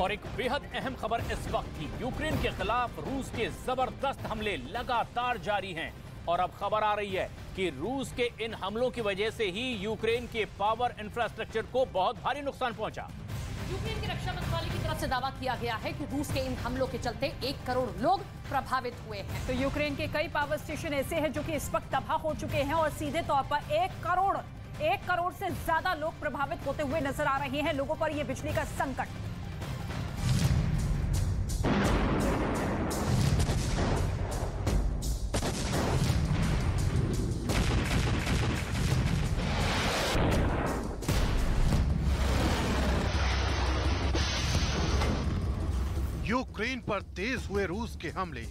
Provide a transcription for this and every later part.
और एक बेहद अहम खबर इस वक्त की, यूक्रेन के खिलाफ रूस के जबरदस्त हमले लगातार जारी हैं और अब खबर आ रही है कि रूस के इन हमलों की वजह से ही यूक्रेन के पावर इंफ्रास्ट्रक्चर को बहुत भारी नुकसान पहुंचा। यूक्रेन के रक्षा मंत्रालय की तरफ से दावा किया गया है कि रूस के इन हमलों के चलते 1 करोड़ लोग प्रभावित हुए हैं। तो यूक्रेन के कई पावर स्टेशन ऐसे हैं जो कि इस वक्त तबाह हो चुके हैं और सीधे तौर पर 1 करोड़ से ज्यादा लोग प्रभावित होते हुए नजर आ रहे हैं। लोगों पर यह बिजली का संकट। यूक्रेन पर तेज हुए रूस के हमले,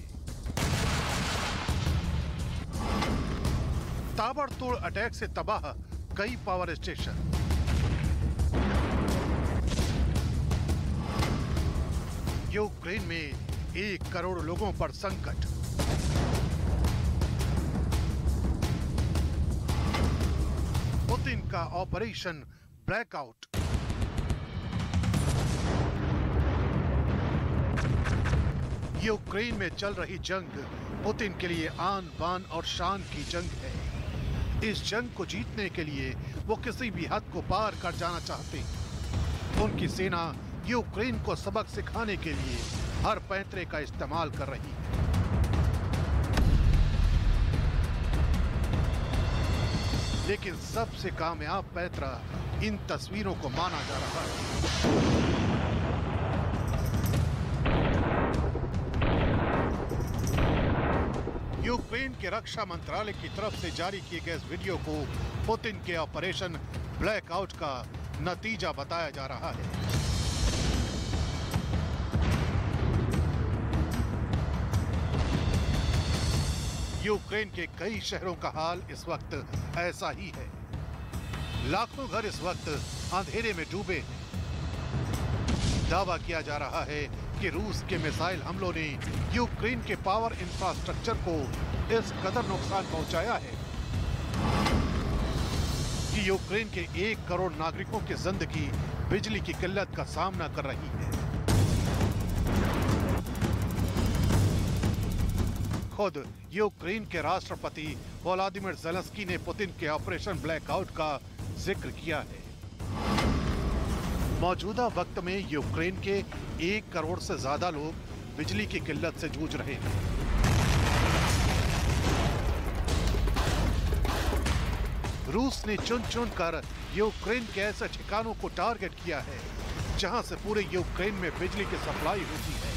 ताबड़तोड़ अटैक से तबाह कई पावर स्टेशन। यूक्रेन में 1 करोड़ लोगों पर संकट। पुतिन का ऑपरेशन ब्लैकआउट। यूक्रेन में चल रही जंग पुतिन के लिए आन बान और शान की जंग है। इस जंग को जीतने के लिए वो किसी भी हद को पार कर जाना चाहते हैं। उनकी सेना यूक्रेन को सबक सिखाने के लिए हर पैंतरे का इस्तेमाल कर रही है। लेकिन सबसे कामयाब पैंतरा इन तस्वीरों को माना जा रहा है। यूक्रेन के रक्षा मंत्रालय की तरफ से जारी किए गए इस वीडियो को पुतिन के ऑपरेशन ब्लैकआउट का नतीजा बताया जा रहा है। यूक्रेन के कई शहरों का हाल इस वक्त ऐसा ही है। लाखों घर इस वक्त अंधेरे में डूबे हैं। दावा किया जा रहा है कि रूस के मिसाइल हमलों ने यूक्रेन के पावर इंफ्रास्ट्रक्चर को इस कदर नुकसान पहुंचाया है कि यूक्रेन के 1 करोड़ नागरिकों की जिंदगी बिजली की किल्लत का सामना कर रही है। खुद यूक्रेन के राष्ट्रपति व्लादिमीर ज़ेलेंस्की ने पुतिन के ऑपरेशन ब्लैकआउट का जिक्र किया है। मौजूदा वक्त में यूक्रेन के 1 करोड़ से ज्यादा लोग बिजली की किल्लत से जूझ रहे हैं। रूस ने चुन चुन कर यूक्रेन के ऐसे ठिकानों को टारगेट किया है जहां से पूरे यूक्रेन में बिजली की सप्लाई होती है।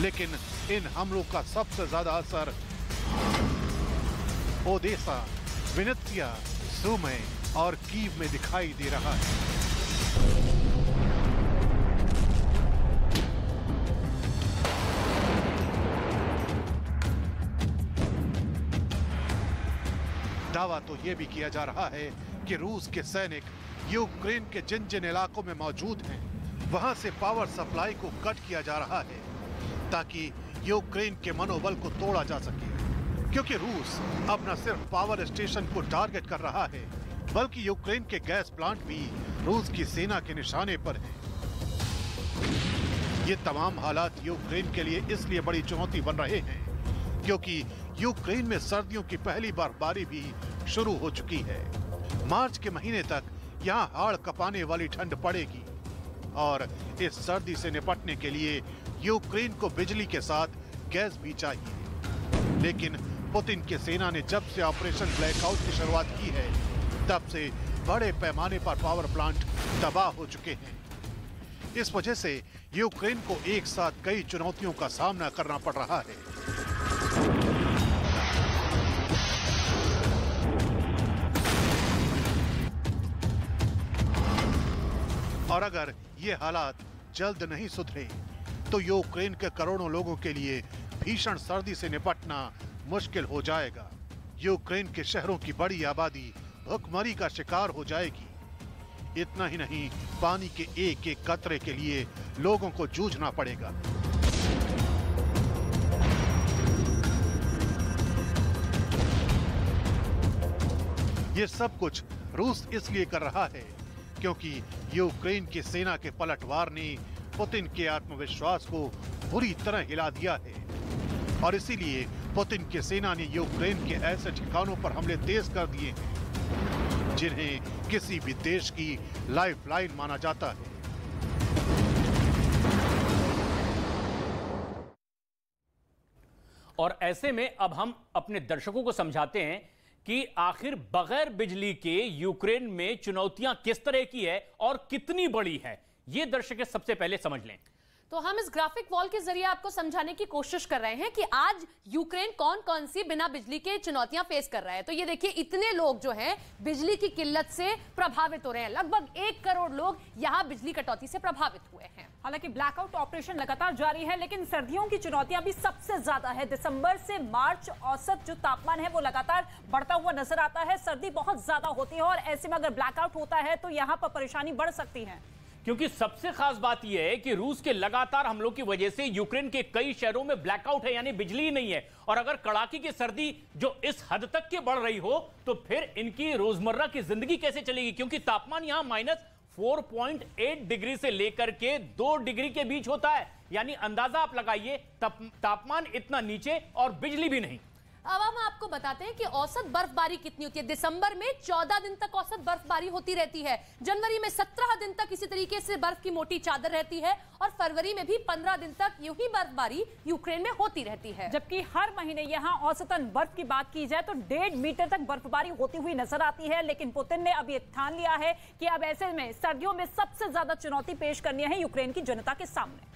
लेकिन इन हमलों का सबसे ज्यादा असर ओडेसा, विनित्सिया, सुमी और कीव में दिखाई दे रहा है। दावा तो यह भी किया जा रहा है कि रूस के सैनिक यूक्रेन के जिन जिन इलाकों में मौजूद हैं, वहां से पावर सप्लाई को कट किया जा रहा है ताकि यूक्रेन के मनोबल को तोड़ा जा सके। क्योंकि रूस अब न सिर्फ पावर स्टेशन को टारगेट कर रहा है, बल्कि यूक्रेन के गैस प्लांट भी रूस की सेना के निशाने पर हैं। ये तमाम हालात यूक्रेन के लिए इसलिए बड़ी चुनौती बन रहे हैं क्योंकि यूक्रेन में सर्दियों की पहली बर्फबारी भी शुरू हो चुकी है। मार्च के महीने तक यहाँ हाड़ कपाने वाली ठंड पड़ेगी और इस सर्दी से निपटने के लिए यूक्रेन को बिजली के साथ गैस भी चाहिए। लेकिन पुतिन की सेना ने जब से ऑपरेशन ब्लैकआउट की शुरुआत की है, तब से बड़े पैमाने पर पावर प्लांट तबाह हो चुके हैं। इस वजह से यूक्रेन को एक साथ कई चुनौतियों का सामना करना पड़ रहा है। और अगर ये हालात जल्द नहीं सुधरे तो यूक्रेन के करोड़ों लोगों के लिए भीषण सर्दी से निपटना मुश्किल हो जाएगा। यूक्रेन के शहरों की बड़ी आबादी भूखमरी का शिकार हो जाएगी। इतना ही नहीं, पानी के एक एक कतरे के लिए लोगों को जूझना पड़ेगा। ये सब कुछ रूस इसलिए कर रहा है क्योंकि यूक्रेन की सेना के पलटवार ने पुतिन के आत्मविश्वास को बुरी तरह हिला दिया है और इसीलिए पुतिन की सेना ने यूक्रेन के ऐसे ठिकानों पर हमले तेज कर दिए हैं जिन्हें किसी भी देश की लाइफलाइन माना जाता है। और ऐसे में अब हम अपने दर्शकों को समझाते हैं कि आखिर बगैर बिजली के यूक्रेन में चुनौतियां किस तरह की है और कितनी बड़ी है, ये दर्शक सबसे पहले समझ लें। तो हम इस ग्राफिक वॉल के जरिए आपको समझाने की कोशिश कर रहे हैं कि आज यूक्रेन कौन कौन सी बिना बिजली के चुनौतियां फेस कर रहा है। तो ये देखिए, इतने लोग जो हैं बिजली की किल्लत से प्रभावित हो रहे हैं। लगभग 1 करोड़ लोग यहां बिजली कटौती से प्रभावित हुए हैं। हालांकि ब्लैकआउट ऑपरेशन लगातार जारी है, लेकिन सर्दियों की चुनौतियां भी सबसे ज्यादा है। दिसंबर से मार्च औसत जो तापमान है वो लगातार बढ़ता हुआ नजर आता है। सर्दी बहुत ज्यादा होती है और ऐसे में अगर ब्लैकआउट होता है तो यहाँ पर परेशानी बढ़ सकती है। क्योंकि सबसे खास बात यह है कि रूस के लगातार हमलों की वजह से यूक्रेन के कई शहरों में ब्लैकआउट है, यानी बिजली ही नहीं है। और अगर कड़ाके की सर्दी जो इस हद तक के बढ़ रही हो तो फिर इनकी रोजमर्रा की जिंदगी कैसे चलेगी, क्योंकि तापमान यहां -4.8 डिग्री से लेकर के 2 डिग्री के बीच होता है। यानी अंदाजा आप लगाइए, तापमान इतना नीचे और बिजली भी नहीं। अब हम आपको बताते हैं कि औसत बर्फबारी कितनी होती है। दिसंबर में 14 दिन तक औसत बर्फबारी होती रहती है। जनवरी में 17 दिन तक इसी तरीके से बर्फ की मोटी चादर रहती है और फरवरी में भी 15 दिन तक यूं ही बर्फबारी यूक्रेन में होती रहती है। जबकि हर महीने यहाँ औसतन बर्फ की बात की जाए तो 1.5 मीटर तक बर्फबारी होती हुई नजर आती है। लेकिन पुतिन ने अभी ठान लिया है कि अब ऐसे में सर्दियों में सबसे ज्यादा चुनौती पेश करनी है यूक्रेन की जनता के सामने।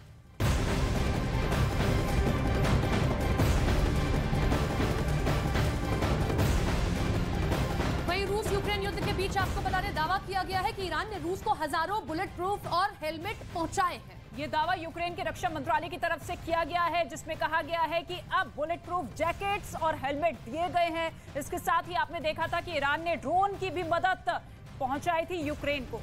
रूस यूक्रेन युद्ध के बीच आपको बता दें, दावा किया गया है कि ईरान ने रूस को हजारों बुलेट प्रूफ और हेलमेट पहुंचाए हैं। ये दावा यूक्रेन के रक्षा मंत्रालय की तरफ से किया गया है, जिसमें कहा गया है कि अब बुलेट प्रूफ जैकेट्स और हेलमेट दिए गए हैं। इसके साथ ही आपने देखा था कि ईरान ने ड्रोन की भी मदद पहुंचाई थी यूक्रेन को।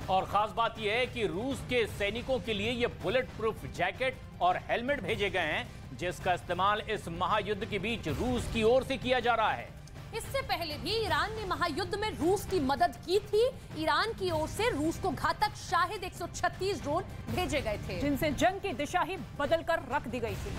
और खास बात यह है कि रूस के सैनिकों के लिए ये बुलेट प्रूफ जैकेट और हेलमेट भेजे गए हैं, जिसका इस्तेमाल इस महायुद्ध के बीच रूस की ओर से किया जा रहा है। इससे पहले भी ईरान ने महायुद्ध में रूस की मदद की थी। ईरान की ओर से रूस को घातक शाहिद 136 ड्रोन भेजे गए थे, जिनसे जंग की दिशा ही बदलकर रख दी गई थी।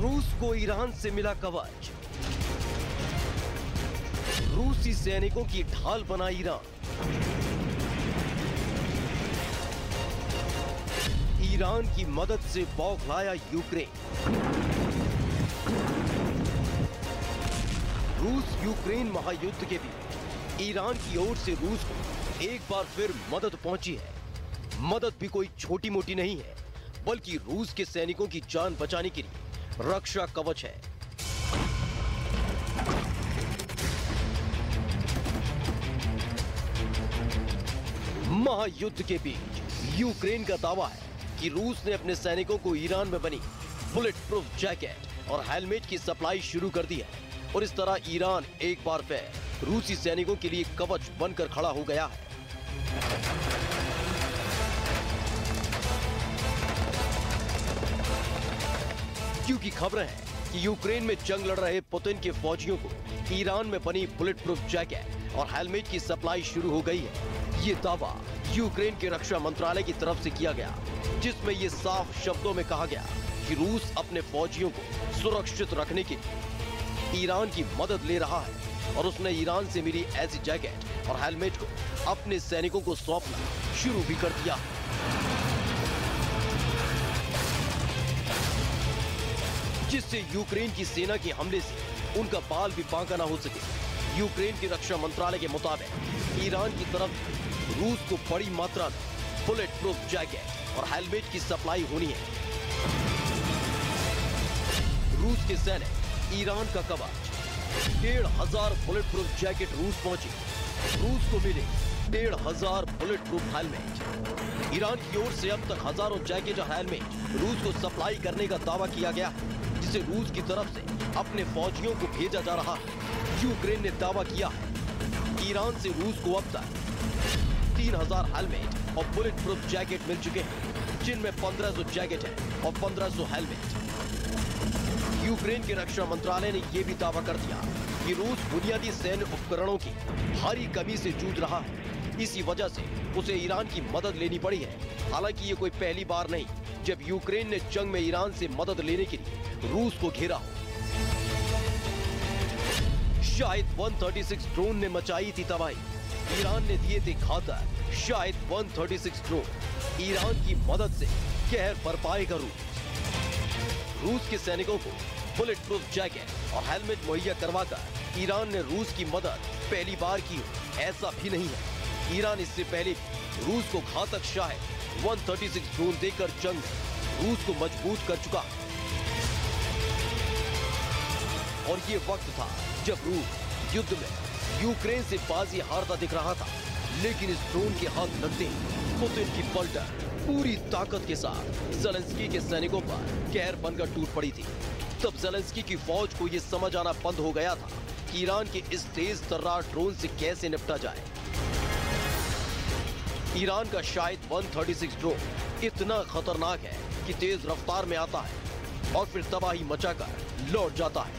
रूस को ईरान से मिला कवच, रूसी सैनिकों की ढाल बना ईरान। ईरान की मदद से बौखलाया यूक्रेन। रूस यूक्रेन महायुद्ध के बीच ईरान की ओर से रूस को एक बार फिर मदद पहुंची है। मदद भी कोई छोटी मोटी नहीं है, बल्कि रूस के सैनिकों की जान बचाने के लिए रक्षा कवच है। महायुद्ध के बीच यूक्रेन का दावा है कि रूस ने अपने सैनिकों को ईरान में बनी बुलेट प्रूफ जैकेट और हेलमेट की सप्लाई शुरू कर दी है और इस तरह ईरान एक बार फिर रूसी सैनिकों के लिए कवच बनकर खड़ा हो गया है। क्योंकि खबरें हैं कि यूक्रेन में जंग लड़ रहे पुतिन के फौजियों को ईरान में बनी बुलेट प्रूफ जैकेट और हेलमेट की सप्लाई शुरू हो गई है। ये दावा यूक्रेन के रक्षा मंत्रालय की तरफ से किया गया, जिसमें ये साफ शब्दों में कहा गया कि रूस अपने फौजियों को सुरक्षित रखने के लिए ईरान की मदद ले रहा है और उसने ईरान से मिली ऐसी जैकेट और हेलमेट को अपने सैनिकों को सौंपना शुरू भी कर दिया। जिससे यूक्रेन की सेना के हमले से उनका बाल भी बांका ना हो सके। यूक्रेन के रक्षा मंत्रालय के मुताबिक ईरान की तरफ रूस को बड़ी मात्रा में बुलेट प्रूफ जैकेट और हेलमेट की सप्लाई होनी है। रूस के सैनिक ईरान का कवच 1,500 बुलेट प्रूफ जैकेट रूस पहुंची। रूस को मिले 1,500 बुलेट प्रूफ हेलमेट। ईरान की ओर से अब तक हजारों जैकेट और हेलमेट रूस को सप्लाई करने का दावा किया गया है, जिसे रूस की तरफ से अपने फौजियों को भेजा जा रहा है। यूक्रेन ने दावा किया है कि ईरान से रूस को अब तक 3,000 हेलमेट और बुलेट प्रूफ जैकेट मिल चुके हैं, जिनमें 1500 जैकेट है और 1500 हेलमेट। यूक्रेन के रक्षा मंत्रालय ने यह भी दावा कर दिया कि रूस बुनियादी सैन्य उपकरणों की भारी कमी से जूझ रहा है। इसी वजह से उसे ईरान की मदद लेनी पड़ी है। हालांकि ये कोई पहली बार नहीं जब यूक्रेन ने जंग में ईरान से मदद लेने के लिए रूस को घेरा हो। शाहिद 136 ड्रोन ने मचाई थी तबाही। ईरान ने दिए थे घातक शाहिद 136 ड्रोन। ईरान की मदद से कहर बरपाएगा रूस के सैनिकों को बुलेट प्रूफ जैकेट और हेलमेट मुहैया करवाकर ईरान ने रूस की मदद पहली बार की हो, ऐसा भी नहीं है। ईरान इससे पहले रूस को घातक शाहिद 136 ड्रोन देकर जंग में रूस को मजबूत कर चुका है। और ये वक्त था जब रूस युद्ध में यूक्रेन से बाजी हारता दिख रहा था, लेकिन इस ड्रोन के हाथ लगते ही पुतिन की पलटन पूरी ताकत के साथ ज़ेलेंस्की के सैनिकों पर कहर बनकर टूट पड़ी थी। तब ज़ेलेंस्की की फौज को यह समझ आना बंद हो गया था कि ईरान के इस तेज तर्रार ड्रोन से कैसे निपटा जाए। ईरान का शाहिद 136 ड्रोन इतना खतरनाक है कि तेज रफ्तार में आता है और फिर तबाही मचाकर लौट जाता है।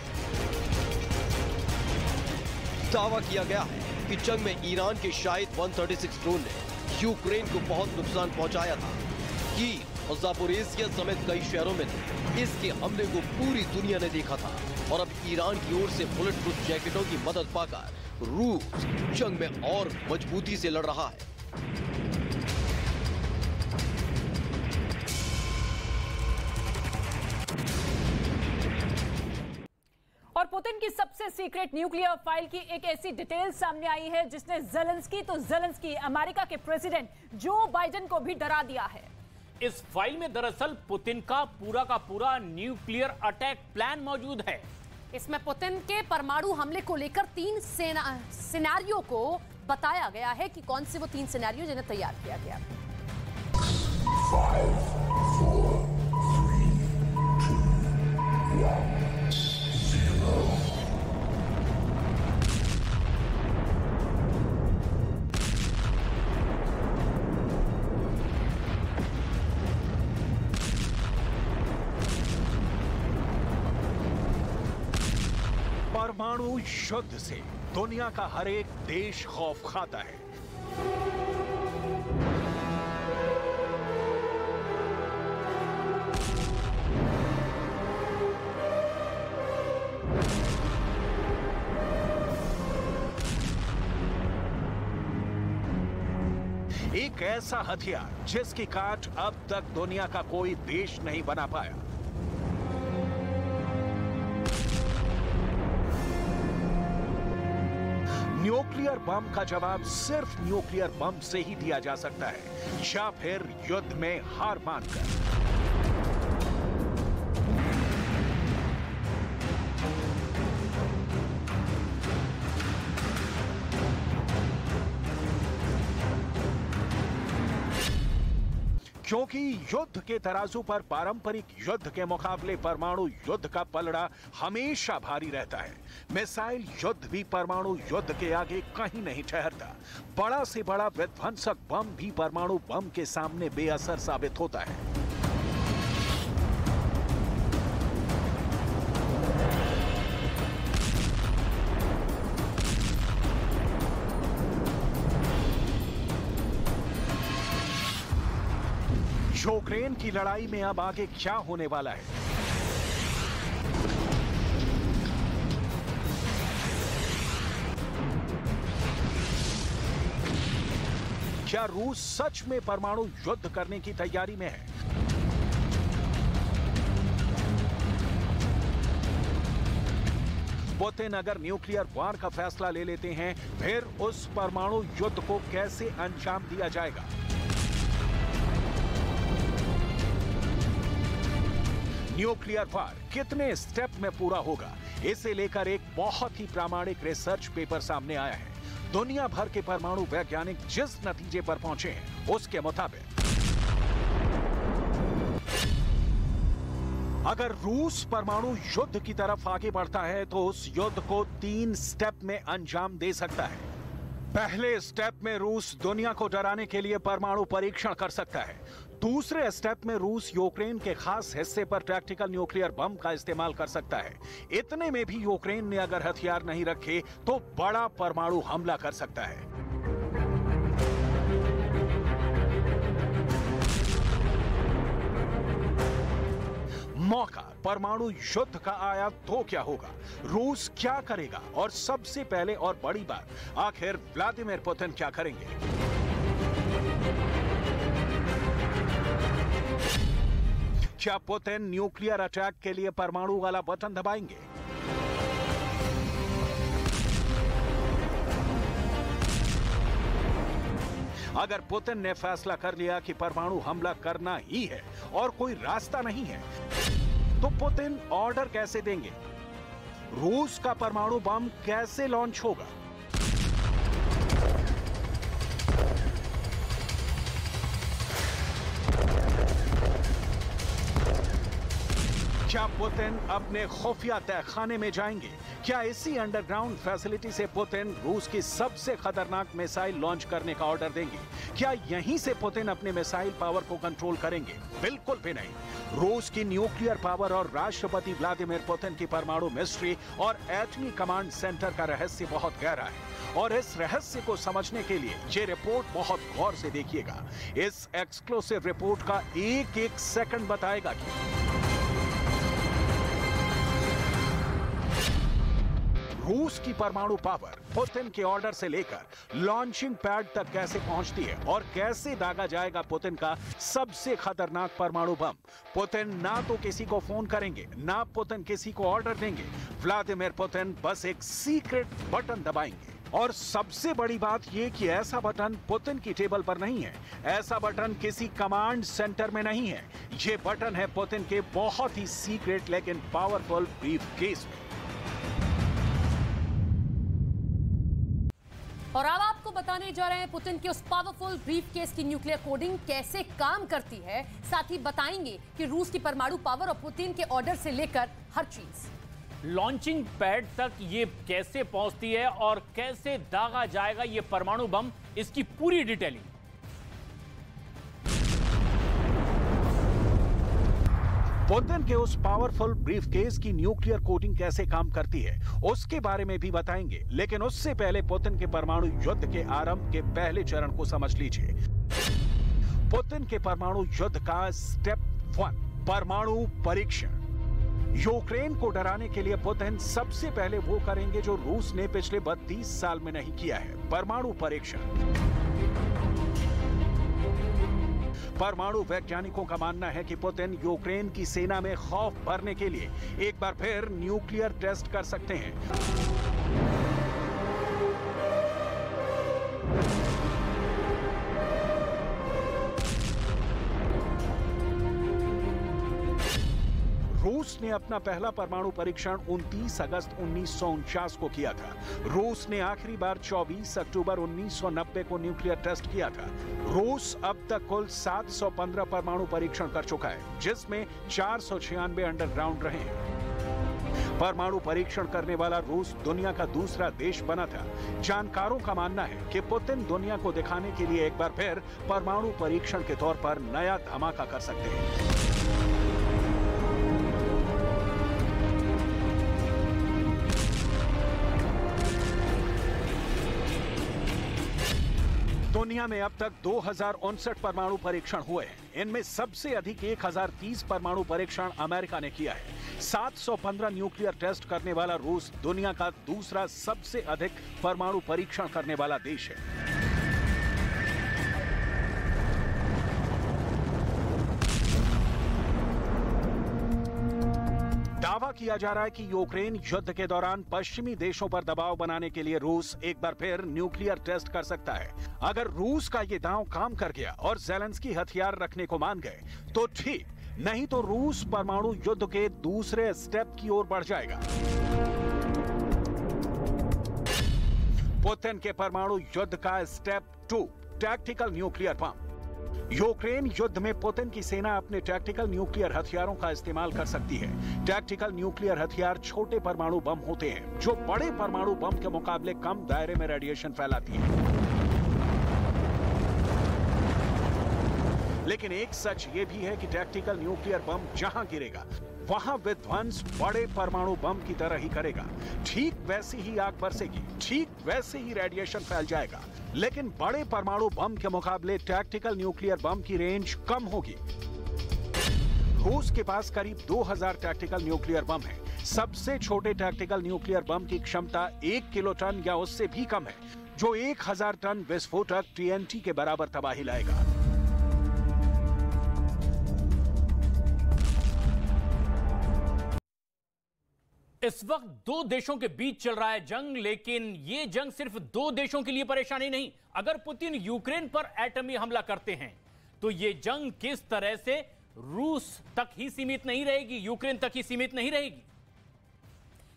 दावा किया गया है कि जंग में ईरान के शाहिद 136 ड्रोन ने यूक्रेन को बहुत नुकसान पहुंचाया था। कीव और ज़ापोरिज़िया समेत कई शहरों में इसके हमले को पूरी दुनिया ने देखा था। और अब ईरान की ओर से बुलेट प्रूफ जैकेटों की मदद पाकर रूस जंग में और मजबूती से लड़ रहा है। और पुतिन की सबसे सीक्रेट न्यूक्लियर फाइल की एक ऐसी डिटेल सामने आई है जिसने ज़ेलेंस्की अमेरिका के प्रेसिडेंट जो बाइडेन को भी डरा दिया है। इस फाइल में दरअसल पुतिन का पूरा न्यूक्लियर अटैक प्लान मौजूद है। इसमें पुतिन के परमाणु हमले को लेकर 3 सिनेरियो को बताया गया है कि कौन से वो 3 सिनेरियो जिन्हें तैयार किया गया। 5, 4, 3, 2, 1, 0। परमाणु युद्ध से दुनिया का हर एक देश खौफ खाता है। एक ऐसा हथियार जिसकी काट अब तक दुनिया का कोई देश नहीं बना पाया। न्यूक्लियर बम का जवाब सिर्फ न्यूक्लियर बम से ही दिया जा सकता है, या फिर युद्ध में हार मानकर। क्योंकि युद्ध के तराजू पर पारंपरिक युद्ध के मुकाबले परमाणु युद्ध का पलड़ा हमेशा भारी रहता है। मिसाइल युद्ध भी परमाणु युद्ध के आगे कहीं नहीं ठहरता। बड़ा से बड़ा विध्वंसक बम भी परमाणु बम के सामने बेअसर साबित होता है। यूक्रेन की लड़ाई में अब आगे क्या होने वाला है? क्या रूस सच में परमाणु युद्ध करने की तैयारी में है? पुतिन अगर न्यूक्लियर वार का फैसला ले लेते हैं, फिर उस परमाणु युद्ध को कैसे अंजाम दिया जाएगा? न्यूक्लियर वार कितने स्टेप में पूरा होगा, इसे लेकर एक बहुत ही प्रामाणिक रिसर्च पेपर सामने आया है। दुनिया भर के परमाणु वैज्ञानिक जिस नतीजे पर पहुंचे हैं, उसके मुताबिक अगर रूस परमाणु युद्ध की तरफ आगे बढ़ता है तो उस युद्ध को 3 स्टेप में अंजाम दे सकता है। पहले स्टेप में रूस दुनिया को डराने के लिए परमाणु परीक्षण कर सकता है। दूसरे स्टेप में रूस यूक्रेन के खास हिस्से पर टैक्टिकल न्यूक्लियर बम का इस्तेमाल कर सकता है। इतने में भी यूक्रेन ने अगर हथियार नहीं रखे तो बड़ा परमाणु हमला कर सकता है। मौका परमाणु युद्ध का आया तो क्या होगा, रूस क्या करेगा और सबसे पहले और बड़ी बात, आखिर व्लादिमीर पुतिन क्या करेंगे? क्या पुतिन न्यूक्लियर अटैक के लिए परमाणु वाला बटन दबाएंगे? अगर पुतिन ने फैसला कर लिया कि परमाणु हमला करना ही है और कोई रास्ता नहीं है, तो पुतिन ऑर्डर कैसे देंगे? रूस का परमाणु बम कैसे लॉन्च होगा? क्या पुतिन अपने खुफिया तहखाने में जाएंगे? क्या इसी अंडरग्राउंड फैसिलिटी से पुतिन रूस की सबसे खतरनाक मिसाइल लॉन्च करने का ऑर्डर देंगे? क्या यहीं से पुतिन अपने मिसाइल पावर को कंट्रोल करेंगे? बिल्कुल भी नहीं। रूस की न्यूक्लियर पावर और राष्ट्रपति व्लादिमीर पुतिन की परमाणु मिस्ट्री और एटमी कमांड सेंटर का रहस्य बहुत गहरा है और इस रहस्य को समझने के लिए ये रिपोर्ट बहुत गौर से देखिएगा। इस एक्सक्लूसिव रिपोर्ट का एक एक सेकंड बताएगा कि रूस की परमाणु पावर पुतिन के ऑर्डर से लेकर लॉन्चिंग पैड तक कैसे पहुंचती है और कैसे दागा जाएगा पुतिन का सबसे खतरनाक परमाणु बम। पुतिन ना तो किसी को फोन करेंगे, ना पुतिन किसी को ऑर्डर देंगे। व्लादिमीर पुतिन बस एक सीक्रेट बटन दबाएंगे। और सबसे बड़ी बात यह कि ऐसा बटन पुतिन की टेबल पर नहीं है, ऐसा बटन किसी कमांड सेंटर में नहीं है। यह बटन है पुतिन के बहुत ही सीक्रेट लेकिन पावरफुल ब्रीफकेस में। और अब आपको बताने जा रहे हैं पुतिन के उस पावरफुल ब्रीफकेस की न्यूक्लियर कोडिंग कैसे काम करती है। साथ ही बताएंगे कि रूस की परमाणु पावर और पुतिन के ऑर्डर से लेकर हर चीज, लॉन्चिंग पैड तक ये कैसे पहुंचती है और कैसे दागा जाएगा ये परमाणु बम, इसकी पूरी डिटेलिंग। पुतिन के उस पावरफुल ब्रीफकेस की न्यूक्लियर कोडिंग कैसे काम करती है उसके बारे में भी बताएंगे, लेकिन उससे पहले पुतिन के परमाणु युद्ध के आरंभ के पहले चरण को समझ लीजिए। पुतिन के परमाणु युद्ध का स्टेप 1, परमाणु परीक्षण। यूक्रेन को डराने के लिए पुतिन सबसे पहले वो करेंगे जो रूस ने पिछले 32 साल में नहीं किया है, परमाणु परीक्षण। परमाणु वैज्ञानिकों का मानना है कि पुतिन यूक्रेन की सेना में खौफ भरने के लिए एक बार फिर न्यूक्लियर टेस्ट कर सकते हैं। रूस ने अपना पहला परमाणु परीक्षण 29 अगस्त 1949 को किया था। रूस ने आखिरी बार 24 अक्टूबर 1990 को न्यूक्लियर टेस्ट किया था। रूस अब तक कुल 715 परमाणु परीक्षण कर चुका है, जिसमें 496 अंडरग्राउंड रहे हैं। परमाणु परीक्षण करने वाला रूस दुनिया का दूसरा देश बना था। जानकारों का मानना है कि पुतिन दुनिया को दिखाने के लिए एक बार फिर परमाणु परीक्षण के तौर पर नया धमाका कर सकते हैं। दुनिया में अब तक 2059 परमाणु परीक्षण हुए हैं। इनमें सबसे अधिक 1030 परमाणु परीक्षण अमेरिका ने किया है। 715 न्यूक्लियर टेस्ट करने वाला रूस दुनिया का दूसरा सबसे अधिक परमाणु परीक्षण करने वाला देश है। दावा किया जा रहा है कि यूक्रेन युद्ध के दौरान पश्चिमी देशों पर दबाव बनाने के लिए रूस एक बार फिर न्यूक्लियर टेस्ट कर सकता है। अगर रूस का ये दांव काम कर गया और ज़ेलेंस्की हथियार रखने को मान गए तो ठीक, नहीं तो रूस परमाणु युद्ध के दूसरे स्टेप की ओर बढ़ जाएगा। पुतिन के परमाणु युद्ध का step 2, tactical nuclear bomb. Ukraine युद्ध में पुतिन की सेना अपने टैक्टिकल न्यूक्लियर हथियारों का इस्तेमाल कर सकती है। टैक्टिकल न्यूक्लियर हथियार छोटे परमाणु बम होते हैं जो बड़े परमाणु बम के मुकाबले कम दायरे में रेडिएशन फैलाती है। लेकिन एक सच ये भी है कि टैक्टिकल न्यूक्लियर बम जहां गिरेगा वहां विध्वंस बड़े परमाणु बम की तरह ही करेगा। ठीक वैसी ही आग बरसेगी, ठीक वैसे ही रेडिएशन फैल जाएगा, लेकिन बड़े परमाणु बम के मुकाबले टैक्टिकल न्यूक्लियर बम की रेंज कम होगी। रूस के पास करीब 2000 टैक्टिकल न्यूक्लियर बम है। सबसे छोटे टैक्टिकल न्यूक्लियर बम की क्षमता 1 किलोटन या उससे भी कम है, जो 1000 टन विस्फोटक TNT के बराबर तबाही लाएगा। इस वक्त दो देशों के बीच चल रहा है जंग, लेकिन ये जंग सिर्फ दो देशों के लिए परेशानी नहीं। अगर पुतिन यूक्रेन पर एटमी हमला करते हैं तो ये जंग किस तरह से रूस तक ही सीमित नहीं रहेगी, यूक्रेन तक ही सीमित नहीं रहेगी।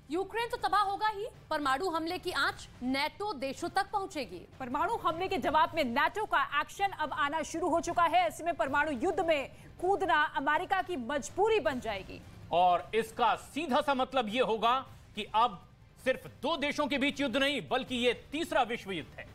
यूक्रेन तो तबाह होगा ही, परमाणु हमले की आंच नेटो देशों तक पहुंचेगी। परमाणु हमले के जवाब में नेटो का एक्शन अब आना शुरू हो चुका है। ऐसे में परमाणु युद्ध में कूदना अमेरिका की मजबूरी बन जाएगी। और इसका सीधा सा मतलब यह होगा कि अब सिर्फ दो देशों के बीच युद्ध नहीं, बल्कि यह तीसरा विश्व युद्ध है।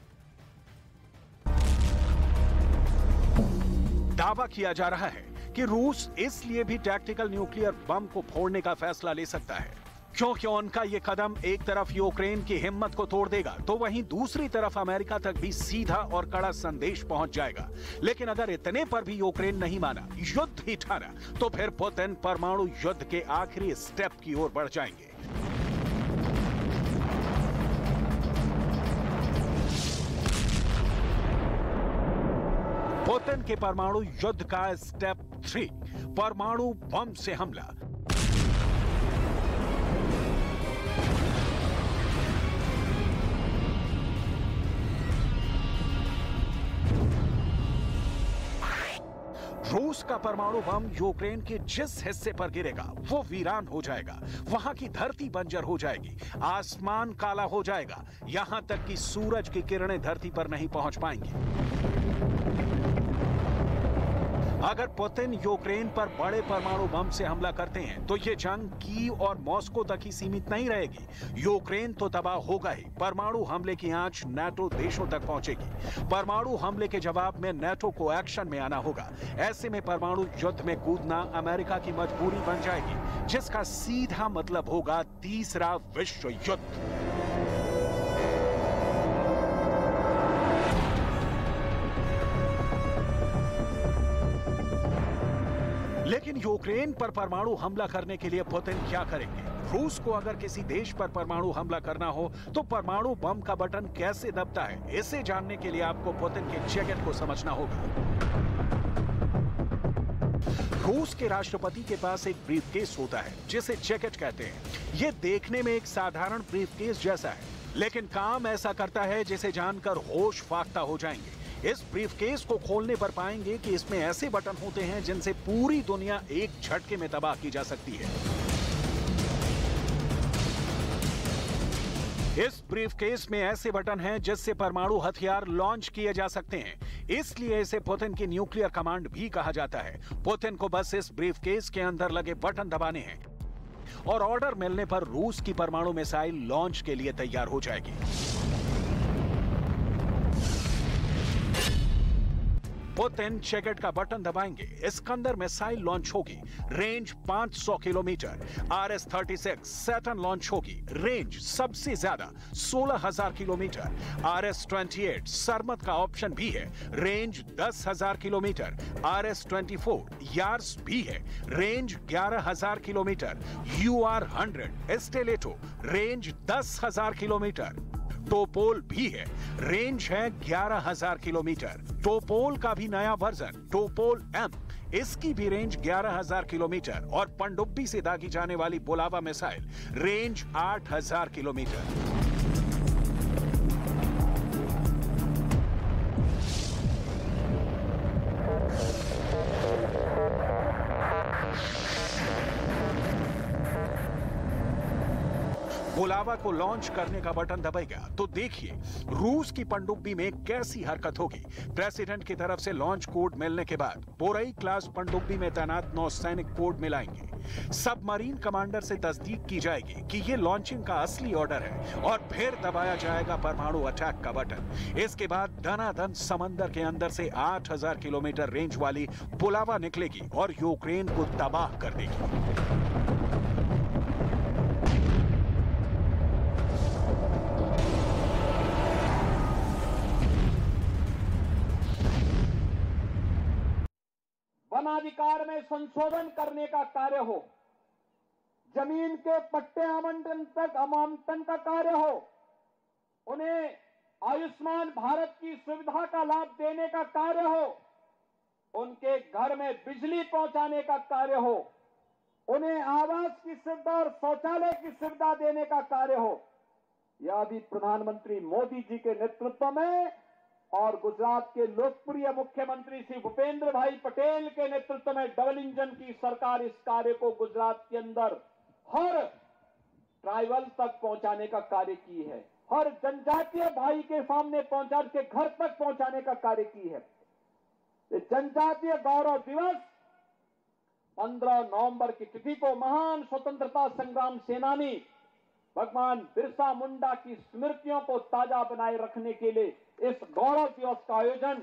दावा किया जा रहा है कि रूस इसलिए भी टैक्टिकल न्यूक्लियर बम को फोड़ने का फैसला ले सकता है क्योंकि उनका यह कदम एक तरफ यूक्रेन की हिम्मत को तोड़ देगा तो वहीं दूसरी तरफ अमेरिका तक भी सीधा और कड़ा संदेश पहुंच जाएगा। लेकिन अगर इतने पर भी यूक्रेन नहीं माना, युद्ध ही ठाना, तो फिर पुतिन परमाणु युद्ध के आखिरी स्टेप की ओर बढ़ जाएंगे। पुतिन के परमाणु युद्ध का स्टेप 3, परमाणु बम से हमला। रूस का परमाणु बम यूक्रेन के जिस हिस्से पर गिरेगा वो वीरान हो जाएगा। वहां की धरती बंजर हो जाएगी, आसमान काला हो जाएगा, यहां तक कि सूरज की किरणें धरती पर नहीं पहुंच पाएंगी। अगर पुतिन यूक्रेन पर बड़े परमाणु बम से हमला करते हैं तो ये जंग कीव और मॉस्को तक ही सीमित नहीं रहेगी। यूक्रेन तो तबाह होगा ही, परमाणु हमले की आंच नेटो देशों तक पहुंचेगी। परमाणु हमले के जवाब में नेटो को एक्शन में आना होगा। ऐसे में परमाणु युद्ध में कूदना अमेरिका की मजबूरी बन जाएगी, जिसका सीधा मतलब होगा तीसरा विश्व युद्ध। लेकिन यूक्रेन पर परमाणु हमला करने के लिए पुतिन क्या करेंगे? रूस को अगर किसी देश पर परमाणु हमला करना हो तो परमाणु बम का बटन कैसे दबता है, इसे जानने के लिए आपको पुतिन के जैकेट को समझना होगा। रूस के राष्ट्रपति के पास एक ब्रीफकेस होता है जिसे जैकेट कहते हैं। यह देखने में एक साधारण ब्रीफकेस जैसा है, लेकिन काम ऐसा करता है जिसे जानकर होश फाख्ता हो जाएंगे। इस ब्रीफकेस को खोलने पर पाएंगे कि इसमें ऐसे बटन होते हैं जिनसे पूरी दुनिया एक झटके में तबाह की जा सकती है। इस ब्रीफकेस में ऐसे बटन हैं जिससे परमाणु हथियार लॉन्च किए जा सकते हैं, इसलिए इसे पुतिन की न्यूक्लियर कमांड भी कहा जाता है। पुतिन को बस इस ब्रीफकेस के अंदर लगे बटन दबाने हैं और ऑर्डर मिलने पर रूस की परमाणु मिसाइल लॉन्च के लिए तैयार हो जाएगी। पुतिन जैकेट का बटन दबाएंगे, इसके अंदर मिसाइल लॉन्च होगी, range 500 kilometre. RS-36 Saturn launch होगी, रेंज सबसे ज्यादा 16,000 किलोमीटर। RS-28 सरमत का ऑप्शन भी है, रेंज 10,000 किलोमीटर। RS-24 यार्स भी है, range 11,000 kilometre. UR-100 Stiletto, range 10,000 kilometre. Topol भी है, रेंज है 11,000 किलोमीटर। टोपोल का भी नया वर्जन टोपोल M, इसकी भी रेंज 11,000 किलोमीटर। और पनडुब्बी से दागी जाने वाली बुलावा मिसाइल, रेंज 8,000 किलोमीटर। पुलावा को लॉन्च करने का बटन दबाएगा तो देखिए रूस की पनडुब्बी में कैसी हरकत होगी। प्रेसिडेंट की तरफ से लॉन्च कोड मिलने के बाद बोरई क्लास पनडुब्बी में तैनात नौसैनिक कोड मिलाएंगे। सबमरीन कमांडर से तस्दीक की जाएगी कि ये लॉन्चिंग का असली ऑर्डर है और फिर दबाया जाएगा परमाणु अटैक का बटन। इसके बाद धनाधन समंदर के अंदर से 8000 किलोमीटर रेंज वाली पुलावा निकलेगी और यूक्रेन को तबाह कर देगी। वनाधिकार में संशोधन करने का कार्य हो, जमीन के पट्टे आवंटन का कार्य हो, उन्हें आयुष्मान भारत की सुविधा का लाभ देने का कार्य हो, उनके घर में बिजली पहुंचाने का कार्य हो, उन्हें आवास की सुविधा और शौचालय की सुविधा देने का कार्य हो, यह भी प्रधानमंत्री मोदी जी के नेतृत्व में और गुजरात के लोकप्रिय मुख्यमंत्री श्री भूपेंद्र भाई पटेल के नेतृत्व में डबल इंजन की सरकार इस कार्य को गुजरात के अंदर हर ट्राइबल तक पहुंचाने का कार्य की है, हर जनजातीय भाई के सामने पहुंचा के घर तक पहुंचाने का कार्य की है। जनजातीय गौरव दिवस 15 नवंबर की तिथि को महान स्वतंत्रता संग्राम सेनानी भगवान बिरसा मुंडा की स्मृतियों को ताजा बनाए रखने के लिए इस गौरव दिवस का आयोजन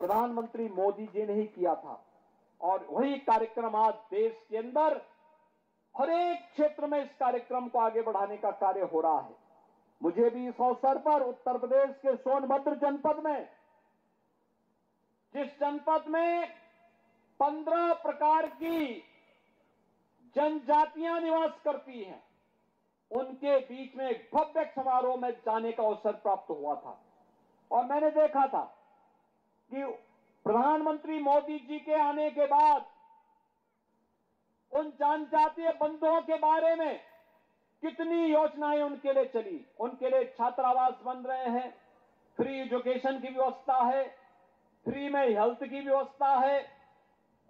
प्रधानमंत्री मोदी जी ने ही किया था और वही कार्यक्रम आज देश के अंदर हर एक क्षेत्र में इस कार्यक्रम को आगे बढ़ाने का कार्य हो रहा है। मुझे भी इस अवसर पर उत्तर प्रदेश के सोनभद्र जनपद में, जिस जनपद में 15 प्रकार की जनजातियां निवास करती हैं, उनके बीच में एक भव्य समारोह में जाने का अवसर प्राप्त हुआ था और मैंने देखा था कि प्रधानमंत्री मोदी जी के आने के बाद उन जनजातीय बंधुओं के बारे में कितनी योजनाएं उनके लिए चली। उनके लिए छात्रावास बन रहे हैं, फ्री एजुकेशन की व्यवस्था है, फ्री में हेल्थ की व्यवस्था है,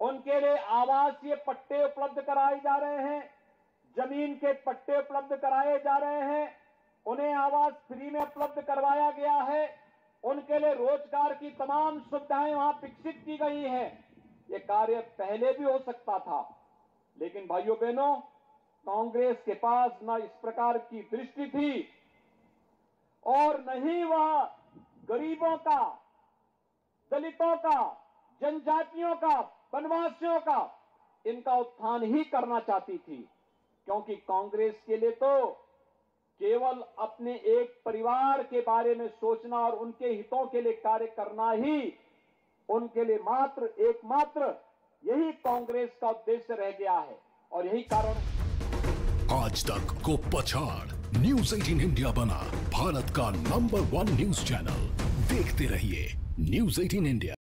उनके लिए आवासीय पट्टे उपलब्ध कराए जा रहे हैं, जमीन के पट्टे उपलब्ध कराए जा रहे हैं, उन्हें आवास फ्री में उपलब्ध करवाया गया है, उनके लिए रोजगार की तमाम सुविधाएं वहां विकसित की गई हैं। ये कार्य पहले भी हो सकता था, लेकिन भाइयों बहनों, कांग्रेस के पास न इस प्रकार की दृष्टि थी और न ही वह गरीबों का, दलितों का, जनजातियों का, वनवासियों का इनका उत्थान ही करना चाहती थी, क्योंकि कांग्रेस के लिए तो केवल अपने एक परिवार के बारे में सोचना और उनके हितों के लिए कार्य करना ही उनके लिए एकमात्र यही कांग्रेस का उद्देश्य रह गया है। और यही कारण आज तक को पछाड़ न्यूज़ 18 इंडिया बना भारत का नंबर 1 न्यूज चैनल। देखते रहिए न्यूज़ 18 इंडिया।